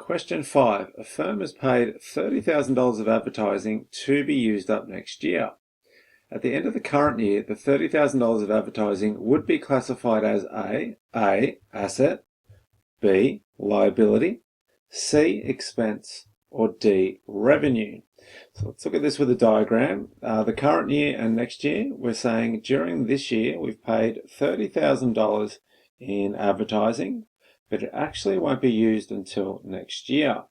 Question 5. A firm has paid $30,000 of advertising to be used up next year. At the end of the current year, the $30,000 of advertising would be classified as A. Asset, B. Liability, C. Expense, or D. Revenue. So let's look at this with a diagram. The current year and next year, we're saying during this year we've paid $30,000 in advertising, but it actually won't be used until next year.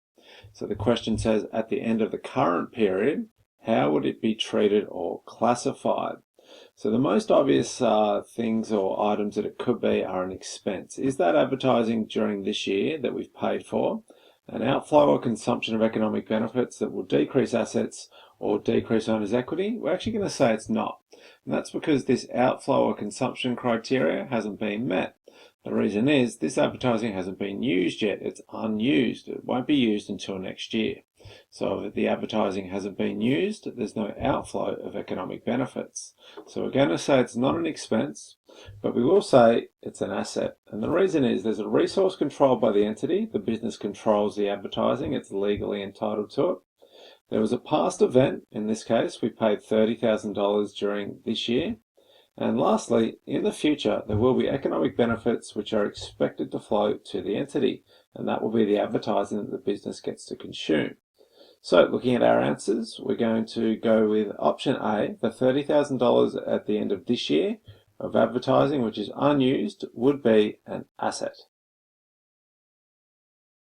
So the question says, at the end of the current period, how would it be treated or classified? So the most obvious things or items that it could be are an expense. Is that advertising during this year that we've paid for an outflow or consumption of economic benefits that will decrease assets or decrease owner's equity? We're actually going to say it's not. And that's because this outflow or consumption criteria hasn't been met. The reason is this advertising hasn't been used yet. It's unused. It won't be used until next year. So if the advertising hasn't been used, there's no outflow of economic benefits. So we're going to say it's not an expense, but we will say it's an asset. And the reason is there's a resource controlled by the entity. The business controls the advertising. It's legally entitled to it. There was a past event. In this case, we paid $30,000 during this year. And lastly, in the future, there will be economic benefits which are expected to flow to the entity, and that will be the advertising that the business gets to consume. So looking at our answers, we're going to go with option A. The $30,000 at the end of this year of advertising, which is unused, would be an asset.